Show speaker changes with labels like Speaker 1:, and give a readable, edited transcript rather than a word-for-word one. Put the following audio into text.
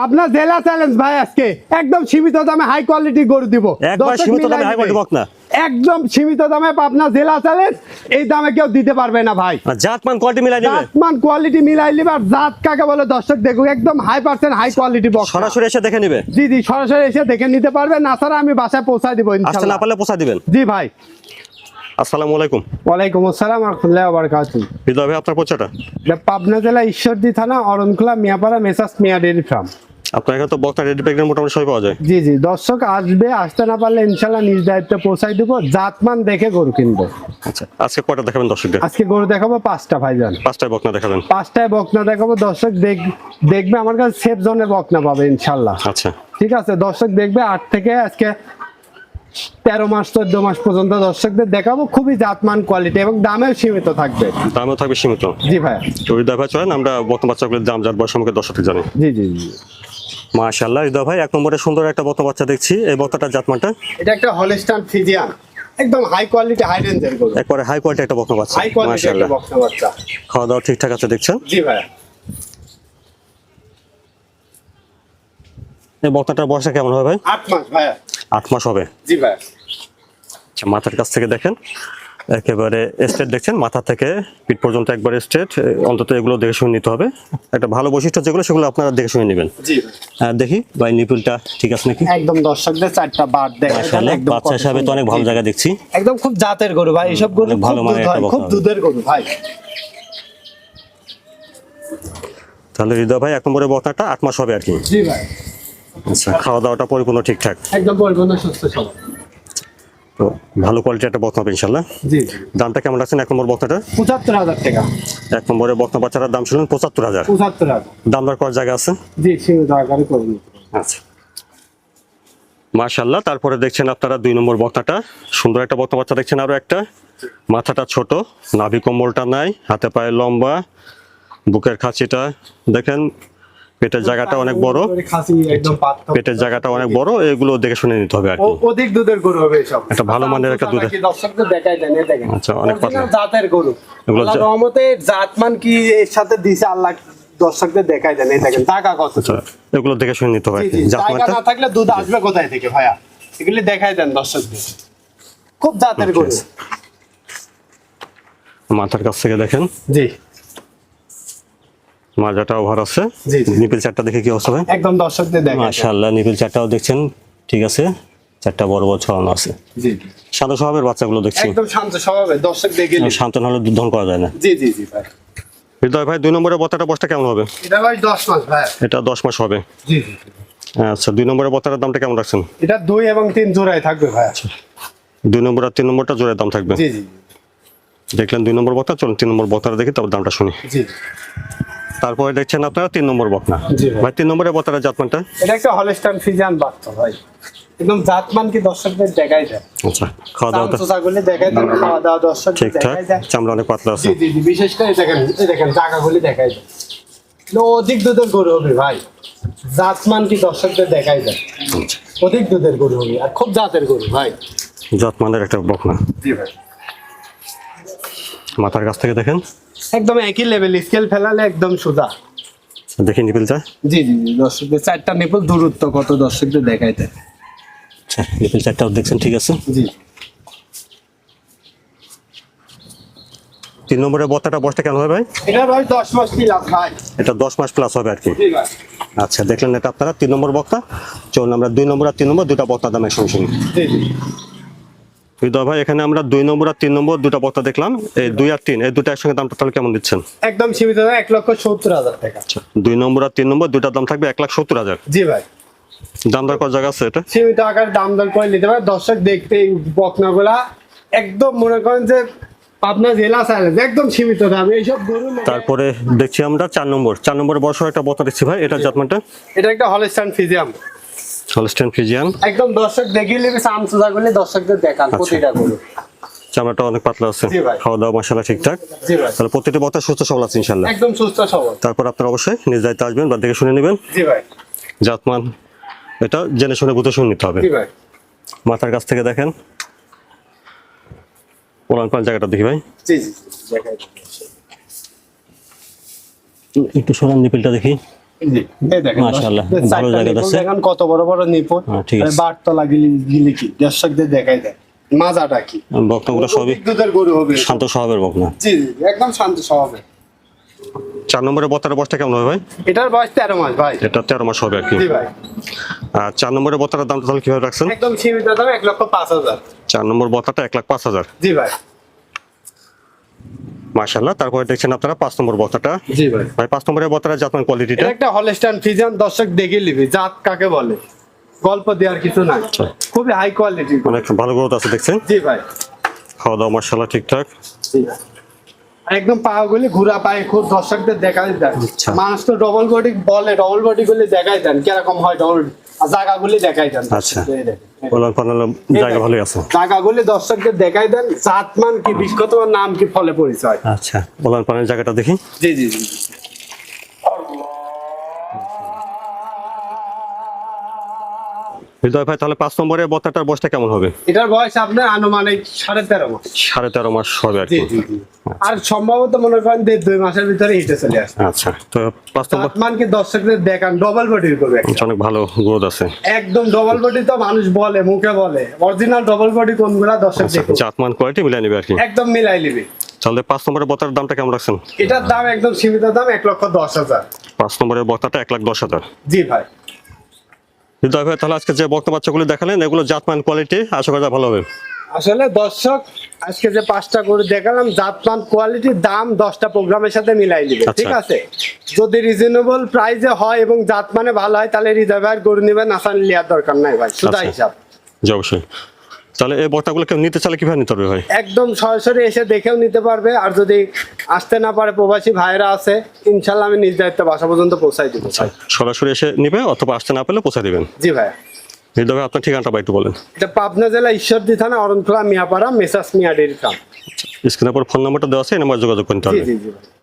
Speaker 1: আপনার জেলা চ্যালেঞ্জ ভাই, আজকে একদম সীমিত দামে হাই কোয়ালিটি গরু দিব।
Speaker 2: একবার সীমিত দামে হাই কোয়ালিটি বক না,
Speaker 1: একদম সীমিত দামে পাবনা জেলা চ্যালেঞ্জ। এই দামে কেউ দিতে পারবে না ভাই।
Speaker 2: জাতমান কোয়ালিটি মিলাই দিবে,
Speaker 1: জাতমান কোয়ালিটি মিলাই নিবে। আর জাত কাকে বলে দর্শক দেখুক, একদম হাই পার্সেন্ট হাই কোয়ালিটি বক।
Speaker 2: সরাসরি এসে দেখে নিবে।
Speaker 1: জি জি, সরাসরি এসে দেখে নিতে পারবে। না ছাড়া আমি বাসায় পৌঁছায় দিব
Speaker 2: আসলে
Speaker 1: ইনশাআল্লাহ।
Speaker 2: না পারলে পৌঁছা দিবেন।
Speaker 1: জি ভাই।
Speaker 2: আসসালামু আলাইকুম।
Speaker 1: ওয়ালাইকুম আসসালাম ওয়া রাহমাতুল্লাহি ওয়া বারাকাতুহু।
Speaker 2: হৃদয় ভাই, আপনার পরিচয়টা?
Speaker 1: পাবনা জেলা ঈশ্বরদী থানা অরণখোলা মিয়াপাড়া মেসাস মিয়া ডেইরি ফার্ম।
Speaker 2: আপনার এখানে তো বক্তা রেডি প্যাকেট মোটামুটি সবই পাওয়া যায়।
Speaker 1: জি জি, দর্শক আসবে, আসতে না পারলে ইনশাআল্লাহ নিজ দায়িত্বে পৌঁছাই দেবো। জাতমান দেখে গরু কিনবো।
Speaker 2: আচ্ছা, আজকে কয়টা দেখাবেন দর্শকদের?
Speaker 1: আজকে গরু দেখাবো 5টা ভাইজান।
Speaker 2: 5টায় বকনা দেখাবেন।
Speaker 1: 5টায় বকনা দেখাবো। দর্শক দেখবে আমার কাছে সেফ জোনের বকনা পাবে ইনশাআল্লাহ।
Speaker 2: আচ্ছা,
Speaker 1: ঠিক আছে, দর্শক দেখবে 8 থেকে আজকে 13 মাস 14 মাস পর্যন্ত দর্শকদের দেখাবো। খুবই জাতমান কোয়ালিটি এবং দামেও সীমিত থাকবে।
Speaker 2: দামও থাকবে সীমিত।
Speaker 1: জি ভাই।
Speaker 2: তো হৃদয় ভাই চলেন আমরা বর্তমান বাচ্চাগুলোর দাম যার বয়স সম্পর্কে দর্শকদের জানি।
Speaker 1: জি জি জি।
Speaker 2: মাশাআল্লাহ, হৃদয় ভাই 1 নম্বরে সুন্দর একটা বর্তমান বাচ্চা দেখছি। এই বক্তাটার জাতমানটা?
Speaker 1: এটা একটা হলস্টাইন ফ্রিজিয়ান, একদম হাই কোয়ালিটি হাই রেঞ্জের গরু।
Speaker 2: একবারে হাই কোয়ালিটি একটা বর্তমান বাচ্চা।
Speaker 1: হাই কোয়ালিটি একটা
Speaker 2: মাশাআল্লাহ,
Speaker 1: বকনা বাচ্চা।
Speaker 2: খাওয়া দাওয়া ঠিকঠাক আছে দেখছেন?
Speaker 1: জি ভাই।
Speaker 2: এই বক্তাটার বয়সটা কেমন হবে ভাই?
Speaker 1: 8 মাস ভাই।
Speaker 2: 8 মাস হবে।
Speaker 1: জি ভাই।
Speaker 2: আচ্ছা, মাথার কাছ থেকে দেখেন একেবারে স্ট্রেট দেখছেন, মাথা থেকে পিঠ পর্যন্ত একবারে স্ট্রেট। অন্তত এগুলো দেখে শুনে নিতে হবে। একটা ভালো বৈশিষ্ট্য যেগুলো সেগুলো আপনারা দেখে শুনে নেবেন।
Speaker 1: জি ভাই।
Speaker 2: দেখি ভাই নিপুলটা ঠিক আছে নাকি?
Speaker 1: একদম দর্শকদের 4টা বার দেখা
Speaker 2: মাশাআল্লাহ, বাচ্চা হিসাবে তো অনেক ভালো জায়গা দেখছি।
Speaker 1: একদম খুব জাতের গরু ভাই। এসব গরু
Speaker 2: অনেক ভালো
Speaker 1: খুব
Speaker 2: মানের
Speaker 1: দুধ হয়,
Speaker 2: একটা
Speaker 1: খুব
Speaker 2: বকনা।
Speaker 1: দুধের গরু ভাই।
Speaker 2: তাহলে হৃদয় ভাই 1 নম্বরে বকনাটা 8 মাস হবে আর কি।
Speaker 1: জি ভাই।
Speaker 2: আচ্ছা, খাওয়া দাওয়াটা পরিপূর্ণ ঠিকঠাক?
Speaker 1: একদম পরিপূর্ণ সুস্থ সবল।
Speaker 2: তো ভালো কোয়ালিটির একটা বকনা হবে ইনশাআল্লাহ।
Speaker 1: জি।
Speaker 2: দামটা কেমন রাখছেন 1 নম্বর বকনাটা?
Speaker 1: ৭৫,০০০ টাকা।
Speaker 2: 1 নম্বরে বকনা বাচ্চাটার দাম ছিল ৭৫,০০০।
Speaker 1: ৭৫,০০০।
Speaker 2: দাম দর করার জায়গা আছে?
Speaker 1: জি, সীমিত আকারে করে নিতে পারবেন।
Speaker 2: আচ্ছা, মাশাআল্লাহ। তারপরে দেখছেন আপনারা 2 নম্বর বকনাটা, সুন্দর একটা বকনা বাচ্চা দেখছেন। আরো একটা, মাথাটা ছোট, নাভি কম্বলটা নাই, হাতে পায়ে লম্বা, বুকের খাঁচিটা দেখেন, পেটের জায়গাটা অনেক বড়,
Speaker 1: খাসি একদম পাতলা।
Speaker 2: পেটের জায়গাটা অনেক বড়। এগুলো দেখে শুনে নিতে হবে আর কি।
Speaker 1: অধিক দুধের গরু হবে এসব।
Speaker 2: একটা ভালো মানের একটা দুধের।
Speaker 1: দর্শকদের দেখাই দেন, এই দেখেন।
Speaker 2: আচ্ছা, অনেক পাতলা
Speaker 1: জাতের গরু।
Speaker 2: এগুলো।
Speaker 1: আল্লাহর রহমতে জাতমান কি এর সাথে দিছে আল্লাহ, দর্শকদের দেখাই দেন। এই দেখেন টাকা কত।
Speaker 2: আচ্ছা, এগুলো দেখে শুনে নিতে হবে আর কি।
Speaker 1: জায়গা
Speaker 2: জাতমানটা
Speaker 1: না থাকলে দুধ আসবে কোথায় থেকে ভাইয়া? এগুলি দেখাই দেন দর্শকদের। খুব জাতের গরু।
Speaker 2: মাথার কাছ থেকে দেখেন,
Speaker 1: জি।
Speaker 2: মাজাটা ওভার আছে।
Speaker 1: জি, জি।
Speaker 2: নিপল চারটা দেখে কি অবস্থা ভাই?
Speaker 1: একদম দর্শকদের দেখাই দেন।
Speaker 2: মাশাআল্লাহ, নিপল চারটাও দেখছেন ঠিক আছে। 4টা বড় বড় ছড়ানো আছে।
Speaker 1: জি।
Speaker 2: সাদা স্বভাবের বাচ্চাগুলো দেখছি।
Speaker 1: একদম শান্ত স্বভাবে, দর্শক দেখে নিন।
Speaker 2: শান্ত না হলে দুধ দহন করা যায় না।
Speaker 1: জি জি জি ভাই।
Speaker 2: হৃদয় ভাই 2 নম্বরের বত্তাটা বয়সটা কেমন হবে?
Speaker 1: এটা ভাই 10 মাস ভাই।
Speaker 2: এটা 10 মাস হবে।
Speaker 1: জি জি।
Speaker 2: আচ্ছা, 2 নম্বরের বত্তাটার দামটা কেমন রাখছেন?
Speaker 1: এটা 2 এবং 3 জোড়ায় থাকবে ভাই।
Speaker 2: 2 নম্বর আর 3 নম্বরটা জোড়ার দাম থাকবে।
Speaker 1: জি জি।
Speaker 2: দেখলেন 2 নম্বর বক্তা, চলুন 3 নম্বর বক্তাটা দেখি, তারপর দামটা শুনি।
Speaker 1: জি।
Speaker 2: তারপরে দেখছেন আপনারা 3 নম্বর বকনা।
Speaker 1: জি ভাই।
Speaker 2: ভাই 3 নম্বরের বক্তাটা জাতমানটা?
Speaker 1: এটা একটা হলস্টাইন ফ্রিজিয়ান বাচ্চা ভাই। একদম জাতমান কি দর্শকদের দেখাই দেন।
Speaker 2: আচ্ছা, খাওয়া দাওয়া
Speaker 1: শান্ত ছাগলে দেখাই দেন, খাওয়া দাওয়া দর্শক
Speaker 2: ঠিকঠাক,
Speaker 1: দেখাই দেন।
Speaker 2: চামড়া অনেক পাতলা আছে।
Speaker 1: জি জি জি, বিশেষ করে দেখেন, এই দেখেন জায়গাগুলি দেখাই দেন। অধিক দুধের গরু হবে ভাই। জাতমান কি দর্শকদের দেখাই দেন।
Speaker 2: আচ্ছা,
Speaker 1: অধিক দুধের গরু হবে আর খুব জাতের গরু ভাই।
Speaker 2: জাতমানের একটা বকনা।
Speaker 1: জি ভাই।
Speaker 2: মাথার কাছ থেকে দেখেন,
Speaker 1: একদম একই লেভেল, স্কেল ফেলালে একদম সোজা।
Speaker 2: দেখি নিপিলটা।
Speaker 1: জি জি জি, দর্শকদের 4টা নিপল দূরত্ব কত দর্শকদের দেখাই দেন।
Speaker 2: আচ্ছা, নিপিল চারটাও দেখছেন ঠিক আছে।
Speaker 1: জি।
Speaker 2: 3 নম্বরের বত্তাটা বয়সটা কেমন হবে ভাই?
Speaker 1: এটা ভাই 10 মাস প্লাস ভাই।
Speaker 2: এটা 10 মাস প্লাস হবে আর কি।
Speaker 1: জি ভাই।
Speaker 2: আচ্ছা, দেখলেন এটা আপনারা 3 নম্বর বক্তা। চলুন আমরা 2 নম্বর আর 3 নম্বর দুটা বক্তা দাম একসঙ্গে শুনি।
Speaker 1: জি জি।
Speaker 2: হৃদয় ভাই, এখানে আমরা 2 নম্বর আর 3 নম্বর দুটা বক্তা দেখলাম। এই 2 আর 3 এই দুটো একসঙ্গে দামটা তাহলে কেমন দিচ্ছেন?
Speaker 1: একদম সীমিত দাম 1,70,000 টাকা।
Speaker 2: আচ্ছা, 2 নম্বর আর 3 নম্বর দুটার দাম থাকবে 1,70,000।
Speaker 1: জি ভাই।
Speaker 2: দাম দর করার জায়গা আছে এটা?
Speaker 1: সীমিত আকারে দাম দর করে নিতে পারে। দর্শক দেখতে এই বকনাগুলা একদম মনে করেন যে পাবনা জেলা চ্যালেঞ্জ, একদম সীমিত দাম এইসব গরু।
Speaker 2: তারপরে দেখছি আমরা 4 নম্বর বর্ষ একটা বক্তা দেখছি ভাই। এটা জাতমানটা?
Speaker 1: এটা একটা হলস্টাইন ফ্রিজিয়ান।
Speaker 2: Holstein Friesian.
Speaker 1: একদম দর্শক দেখিয়ে নেবে, সামসুজাগুলি দর্শকদের দেখান প্রতিটা গরু।
Speaker 2: চামড়াটা অনেক পাতলা আছে।
Speaker 1: জি ভাই।
Speaker 2: খাওয়া দাওয়া মাশাআল্লাহ ঠিকঠাক।
Speaker 1: জি ভাই।
Speaker 2: তাহলে প্রতিটা বক্তা সুস্থ সবল আছে ইনশাআল্লাহ।
Speaker 1: একদম সুস্থ সবল।
Speaker 2: তারপর আপনারা অবশ্যই নিজ দায়িত্বে আসবেন বা দেখে শুনে নেবেন।
Speaker 1: জি ভাই।
Speaker 2: জাতমান এটা জেনে শুনে বুঝে শুনে নিতে হবে।
Speaker 1: জি ভাই।
Speaker 2: মাথার কাছ থেকে দেখেন, ওলান পান জায়গাটা দেখি ভাই।
Speaker 1: জি জি দেখাই।
Speaker 2: একটু সরান নিপিলটা দেখি।
Speaker 1: জি এই দেখেন
Speaker 2: মাশাআল্লাহ,
Speaker 1: দর্শকদের
Speaker 2: ভালো
Speaker 1: চারটা
Speaker 2: জায়গা
Speaker 1: নিপুণ
Speaker 2: আছে।
Speaker 1: দেখেন কত বড় বড় নিপুণ।
Speaker 2: হ্যাঁ, ঠিক আছে।
Speaker 1: বারতলা গিলি কি দর্শকদের দেখাই দেয় মাজাটা কি
Speaker 2: বকনাগুলো সবই
Speaker 1: অধিক দুধের গরু হবে।
Speaker 2: শান্ত স্বভাবের বকনা।
Speaker 1: জি জি একদম শান্ত স্বভাবের।
Speaker 2: 4 নম্বরের বক্তাটার বয়সটা কেমন হবে ভাই?
Speaker 1: এটার বয়স 13 মাস ভাই।
Speaker 2: এটা 13 মাস হবে আর কি।
Speaker 1: জি ভাই
Speaker 2: আর 4 নম্বরের বক্তাটার দামটা তাহলে কিভাবে রাখছেন?
Speaker 1: একদম সীমিত দাম 1,05,000।
Speaker 2: 4 নম্বর বক্তাটা 1,05,000।
Speaker 1: জি ভাই
Speaker 2: মাশাআল্লাহ। তারপরে দেখছেন আপনারা 5 নম্বর বক্তাটা।
Speaker 1: জি ভাই
Speaker 2: ভাই 5 নম্বরের বক্তাটার জাতমান কোয়ালিটিটা
Speaker 1: এটা একটা হলস্টাইন ফ্রিজিয়ান দর্শক দেখে নিবি জাত কাকে বলে, গল্প দেওয়ার কিছু নাই, খুবই হাই কোয়ালিটি।
Speaker 2: অনেক ভালো গ্রোথ আছে দেখছেন।
Speaker 1: জি ভাই
Speaker 2: খাওয়া দাওয়া মাশাআল্লাহ ঠিকঠাক।
Speaker 1: জি ভাই একদম পাগুলি ঘুরা পায়ে খুব দর্শকদের দেখাই দেন।
Speaker 2: আচ্ছা।
Speaker 1: মানুষ তো ডবল বডি বলে, ডবল বডি গুলি দেখাই দেন কিরকম হয়, ডবল জায়গাগুলি দেখাই দেন।
Speaker 2: আচ্ছা।
Speaker 1: এই দেখেন।
Speaker 2: ওলান পালান জায়গা ভালোই আছে।
Speaker 1: জায়গাগুলি দর্শকদের দেখাই দেন, জাতমান কি, বিশ্বত নাম কি, ফলে পরিচয়।
Speaker 2: আচ্ছা, ওলান পালানের জায়গাটা দেখি।
Speaker 1: জি জি জি
Speaker 2: হৃদয় ভাই তাহলে 5 নম্বরের বক্তাটার বয়সটা কেমন হবে?
Speaker 1: এটার বয়স আপনার আনুমানিক 13.5 মাস।
Speaker 2: 13.5 মাস হবে আর
Speaker 1: জি
Speaker 2: কি।
Speaker 1: জি জি। আর সম্ভবত মনে করেন 2 মাসের ভিতরে হিটে চলে আসবে।
Speaker 2: আচ্ছা, তো 5 নম্বর
Speaker 1: জাতমান কি দর্শকদের দেখান ডবল বডির করবে একটা।
Speaker 2: অনেক ভালো গ্রোথ আছে।
Speaker 1: একদম ডবল বডি তো মানুষ বলে, মুখে বলে, অরিজিনাল ডবল বডি কোনগুলা দর্শক
Speaker 2: আচ্ছা,
Speaker 1: দেখো
Speaker 2: জাতমান কোয়ালিটি মিলাই নিবে আর কি।
Speaker 1: একদম মিলাই নিবি।
Speaker 2: তাহলে 5 নম্বরের বক্তার দামটা কেমন রাখছেন?
Speaker 1: এটার দাম একদম সীমিত দাম 1,10,000।
Speaker 2: 5 নম্বরের বক্তাটা 1,10,000।
Speaker 1: জি ভাই
Speaker 2: হৃদয় ভাই তাহলে আজকে যে বক্তা বাচ্চাগুলো দেখালেন এগুলো জাতমান কোয়ালিটি, আশা করা ভালো হবে।
Speaker 1: আসলে দর্শক আজকে যে 5টা গরু দেখালাম জাতমান কোয়ালিটির দাম 10টা প্রোগ্রামের সাথে মিলাই নিবে,
Speaker 2: আচ্ছা।
Speaker 1: ঠিক আছে? যদি রিজনেবল প্রাইসে হয় এবং জাতমানে ভালো হয় তাহলে হৃদয় ভাইয়ের গরু নেবেন, আসান লিয়ার দরকার নাই ভাই, সুদা
Speaker 2: আচ্ছা।
Speaker 1: হিসাব।
Speaker 2: জি অবশ্যই। তাহলে এই বক্তাগুলো কেউ নিতে চাইলে কিভাবে নিতে হবে ভাই?
Speaker 1: একদম সরাসরি এসে দেখেও নিতে পারবে, আর যদি আসতে না পারে প্রবাসী ভাইরা আছে, ইনশাল্লাহ আমি নিজ দায়িত্বে বাসা পর্যন্ত পৌঁছাই দিব।
Speaker 2: সরাসরি এসে নিবে অথবা আসতে না পেলে পৌঁছে দিবেন।
Speaker 1: জি ভাই
Speaker 2: হৃদয় ভাই আপনার ঠিকানাটা ভাই একটু বলেন।
Speaker 1: এটা পাবনা জেলা ঈশ্বরদী থানা অরণখোলা মিয়াপাড়া মেসাস মিয়া ডেইরি ফার্ম।
Speaker 2: স্ক্রিনের পর ফোন নাম্বারটা দেওয়া আছে, এই নাম্বার যোগাযোগ করতে
Speaker 1: জি
Speaker 2: হবে।
Speaker 1: জি জি ভাই।